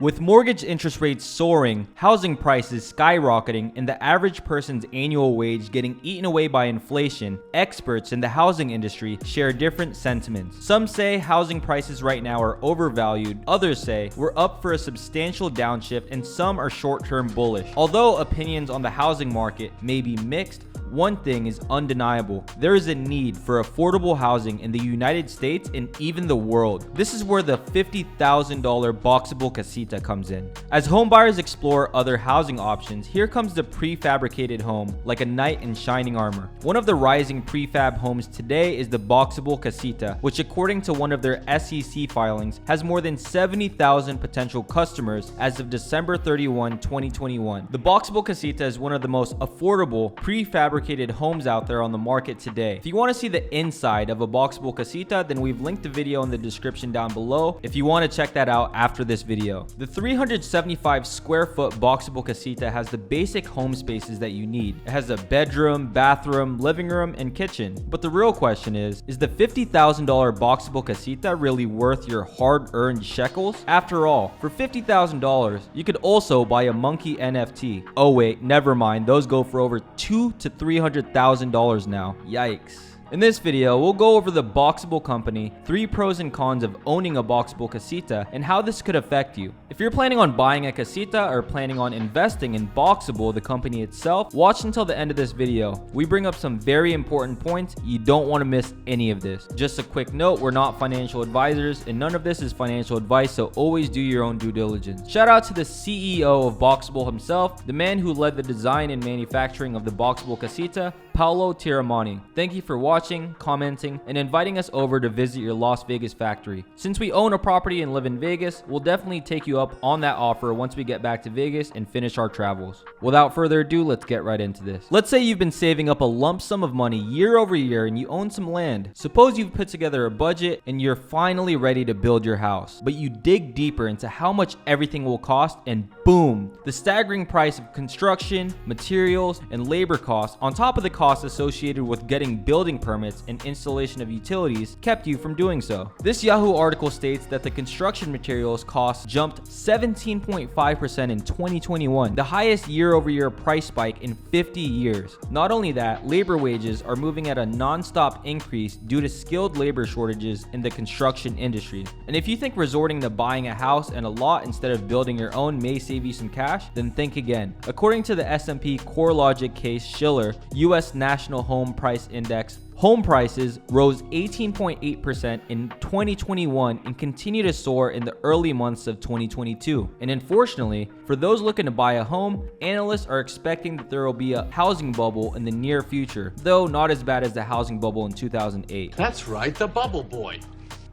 With mortgage interest rates soaring, housing prices skyrocketing, and the average person's annual wage getting eaten away by inflation, experts in the housing industry share different sentiments. Some say housing prices right now are overvalued, others say we're up for a substantial downshift, and some are short-term bullish. Although opinions on the housing market may be mixed, one thing is undeniable. There is a need for affordable housing in the United States and even the world. This is where the $50,000 Boxabl Casita comes in. As homebuyers explore other housing options, here comes the prefabricated home, like a knight in shining armor. One of the rising prefab homes today is the Boxabl Casita, which according to one of their SEC filings, has more than 70,000 potential customers as of December 31, 2021. The Boxabl Casita is one of the most affordable prefabricated homes out there on the market today. If you want to see the inside of a Boxabl Casita, then we've linked the video in the description down below if you want to check that out after this video. The 375 square foot Boxabl Casita has the basic home spaces that you need. It has a bedroom, bathroom, living room, and kitchen. But the real question is the $50,000 Boxabl Casita really worth your hard-earned shekels? After all, for $50,000, you could also buy a monkey NFT. Oh wait, never mind, those go for over $200,000 to $300,000 now. Yikes. In this video, we'll go over the Boxabl company, 3 pros and cons of owning a Boxabl Casita, and how this could affect you. If you're planning on buying a casita or planning on investing in Boxabl, the company itself, watch until the end of this video. We bring up some very important points. You don't want to miss any of this. Just a quick note, we're not financial advisors, and none of this is financial advice, so always do your own due diligence. Shout out to the CEO of Boxabl himself, the man who led the design and manufacturing of the Boxabl Casita, Paolo Tiramani. Thank you for watching, commenting, and inviting us over to visit your Las Vegas factory. Since we own a property and live in Vegas, we'll definitely take you up on that offer once we get back to Vegas and finish our travels. Without further ado, let's get right into this. Let's say you've been saving up a lump sum of money year over year and you own some land. Suppose you've put together a budget and you're finally ready to build your house, but you dig deeper into how much everything will cost, and boom, the staggering price of construction, materials, and labor costs on top of the costs associated with getting building permits and installation of utilities kept you from doing so. This Yahoo article states that the construction materials costs jumped 17.5% in 2021, the highest year-over-year price spike in 50 years. Not only that, labor wages are moving at a non-stop increase due to skilled labor shortages in the construction industry. And if you think resorting to buying a house and a lot instead of building your own may save you some cash, then think again. According to the S&P CoreLogic Case Shiller U.S. National Home Price Index, home prices rose 18.8% in 2021 and continue to soar in the early months of 2022. And unfortunately, for those looking to buy a home, analysts are expecting that there will be a housing bubble in the near future, though not as bad as the housing bubble in 2008. That's right, the bubble boy.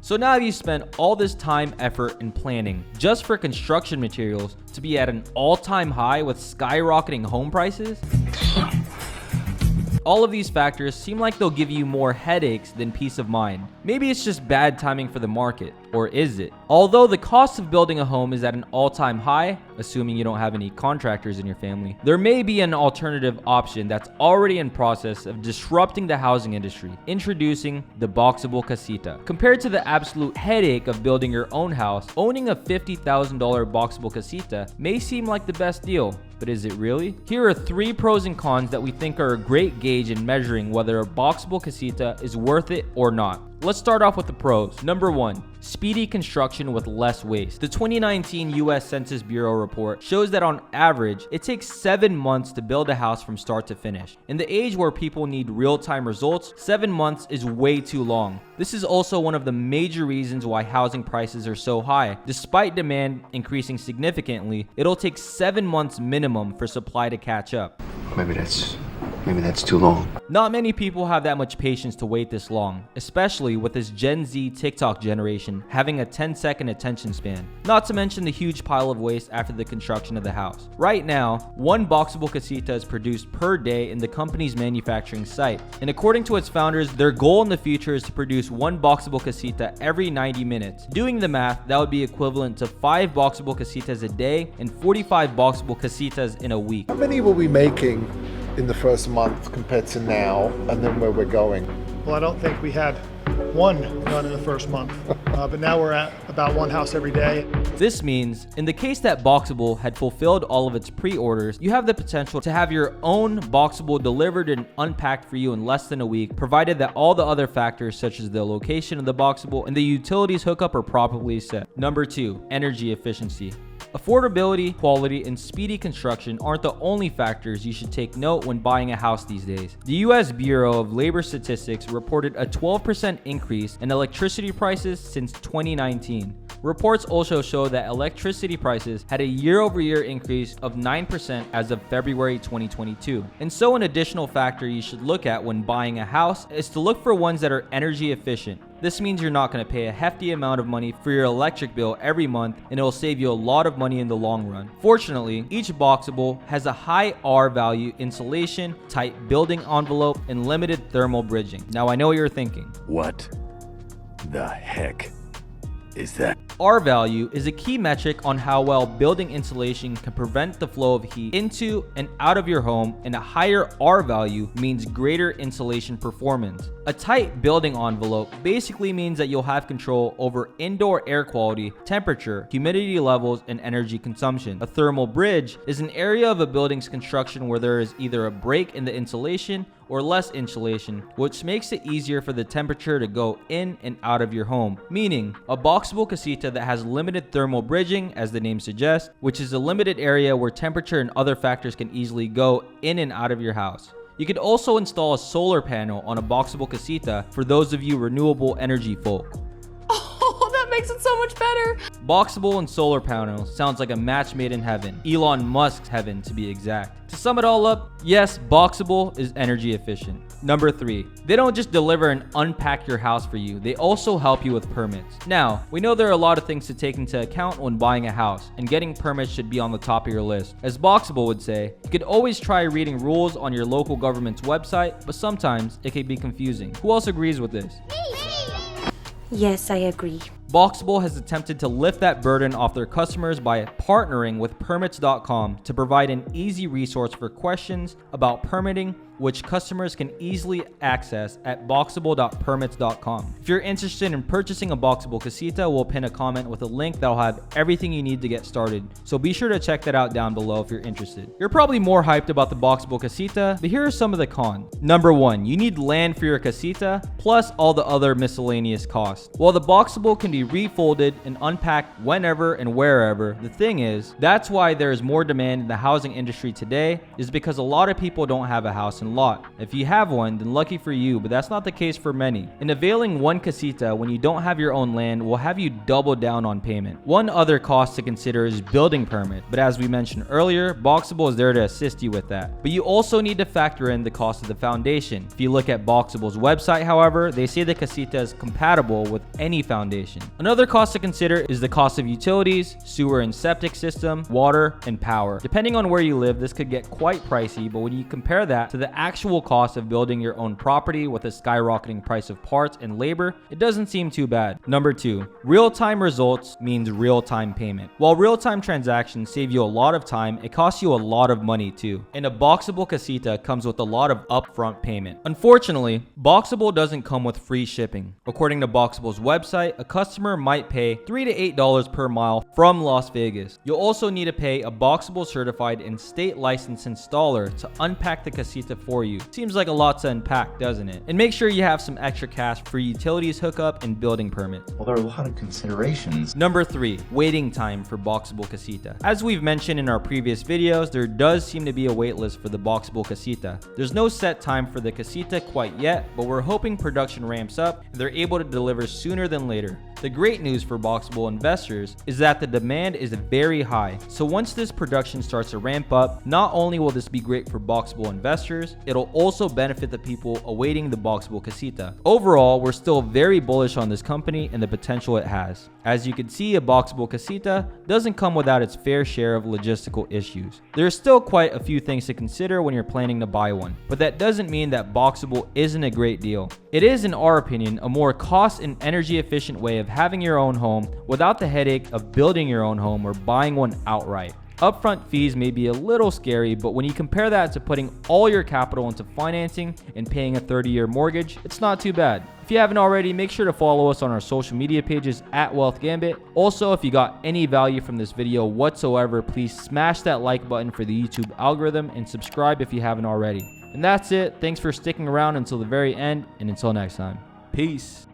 So now you spent all this time, effort, and planning just for construction materials to be at an all-time high with skyrocketing home prices? All of these factors seem like they'll give you more headaches than peace of mind. Maybe it's just bad timing for the market, or is it? Although the cost of building a home is at an all-time high, assuming you don't have any contractors in your family, there may be an alternative option that's already in process of disrupting the housing industry, introducing the Boxabl Casita. Compared to the absolute headache of building your own house, owning a $50,000 Boxabl Casita may seem like the best deal. But is it really? Here are 3 pros and cons that we think are a great gauge in measuring whether a Boxabl Casita is worth it or not. Let's start off with the pros. Number 1, speedy construction with less waste. The 2019 US Census Bureau report shows that on average, it takes 7 months to build a house from start to finish. In the age where people need real-time results, 7 months is way too long. This is also one of the major reasons why housing prices are so high. Despite demand increasing significantly, it'll take 7 months minimum for supply to catch up. Maybe that's too long. Not many people have that much patience to wait this long, especially with this Gen Z TikTok generation having a 10-second attention span. Not to mention the huge pile of waste after the construction of the house. Right now, 1 Boxabl Casita is produced per day in the company's manufacturing site. And according to its founders, their goal in the future is to produce 1 Boxabl Casita every 90 minutes. Doing the math, that would be equivalent to 5 Boxabl Casitas a day and 45 Boxabl Casitas in a week. How many were we making in the first month compared to now, and then where we're going? Well, I don't think we had one done in the first month, but now we're at about one house every day. This means, in the case that Boxabl had fulfilled all of its pre-orders, you have the potential to have your own Boxabl delivered and unpacked for you in less than a week, provided that all the other factors such as the location of the Boxabl and the utilities hookup are properly set. Number 2, energy efficiency. Affordability, quality, and speedy construction aren't the only factors you should take note when buying a house these days. The U.S. Bureau of Labor Statistics reported a 12% increase in electricity prices since 2019. Reports also show that electricity prices had a year-over-year increase of 9% as of February 2022. And so an additional factor you should look at when buying a house is to look for ones that are energy efficient. This means you're not going to pay a hefty amount of money for your electric bill every month, and it will save you a lot of money in the long run. Fortunately, each Boxabl has a high R value insulation, tight building envelope, and limited thermal bridging. Now I know what you're thinking. What the heck is that? R value is a key metric on how well building insulation can prevent the flow of heat into and out of your home, and a higher R value means greater insulation performance. A tight building envelope basically means that you'll have control over indoor air quality, temperature, humidity levels, and energy consumption. A thermal bridge is an area of a building's construction where there is either a break in the insulation or less insulation, which makes it easier for the temperature to go in and out of your home. Meaning, a Boxabl Casita that has limited thermal bridging, as the name suggests, which is a limited area where temperature and other factors can easily go in and out of your house. You could also install a solar panel on a Boxabl Casita for those of you renewable energy folk. Oh, that makes it so much better. Boxabl and solar panels sounds like a match made in heaven. Elon Musk's heaven, to be exact. To sum it all up, yes, Boxabl is energy efficient. Number 3, they don't just deliver and unpack your house for you, they also help you with permits. Now, we know there are a lot of things to take into account when buying a house, and getting permits should be on the top of your list. As Boxabl would say, you could always try reading rules on your local government's website, but sometimes it can be confusing. Who else agrees with this? Yes, I agree. Boxabl has attempted to lift that burden off their customers by partnering with permits.com to provide an easy resource for questions about permitting, which customers can easily access at boxabl.permits.com. If you're interested in purchasing a Boxabl Casita, we'll pin a comment with a link that'll have everything you need to get started, so be sure to check that out down below if you're interested. You're probably more hyped about the Boxabl Casita, but here are some of the cons. Number 1, you need land for your Casita, plus all the other miscellaneous costs. While the Boxabl can be refolded and unpacked whenever and wherever, the thing is, that's why there is more demand in the housing industry today, is because a lot of people don't have a house and lot. If you have one, then lucky for you, but that's not the case for many. And availing one Casita when you don't have your own land will have you double down on payment. One other cost to consider is building permit, but as we mentioned earlier, Boxabl is there to assist you with that. But you also need to factor in the cost of the foundation. If you look at Boxabl's website, however, they say the Casita is compatible with any foundation. Another cost to consider is the cost of utilities, sewer and septic system, water, and power. Depending on where you live, this could get quite pricey, but when you compare that to the actual cost of building your own property with a skyrocketing price of parts and labor, it doesn't seem too bad. Number 2, real-time results means real-time payment. While real-time transactions save you a lot of time, it costs you a lot of money too. And a Boxabl Casita comes with a lot of upfront payment. Unfortunately, Boxabl doesn't come with free shipping. According to Boxabl's website, a customer might pay $3 to $8 per mile from Las Vegas. You'll also need to pay a Boxabl certified and state licensed installer to unpack the Casita for you. Seems like a lot to unpack, doesn't it? And make sure you have some extra cash for utilities hookup and building permits. Well, there are a lot of considerations. Number 3, waiting time for Boxabl Casita. As we've mentioned in our previous videos, there does seem to be a wait list for the Boxabl Casita. There's no set time for the Casita quite yet, but we're hoping production ramps up and they're able to deliver sooner than later. The great news for Boxabl investors is that the demand is very high. So once this production starts to ramp up, not only will this be great for Boxabl investors, it'll also benefit the people awaiting the Boxabl Casita. Overall, we're still very bullish on this company and the potential it has. As you can see, a Boxabl Casita doesn't come without its fair share of logistical issues. There's still quite a few things to consider when you're planning to buy one, but that doesn't mean that Boxabl isn't a great deal. It is, in our opinion, a more cost and energy efficient way of having your own home without the headache of building your own home or buying one outright. Upfront fees may be a little scary, but when you compare that to putting all your capital into financing and paying a 30-year mortgage, it's not too bad. If you haven't already, make sure to follow us on our social media pages at Wealth Gambit. Also, if you got any value from this video whatsoever, please smash that like button for the YouTube algorithm and subscribe if you haven't already. And that's it. Thanks for sticking around until the very end, and until next time. Peace.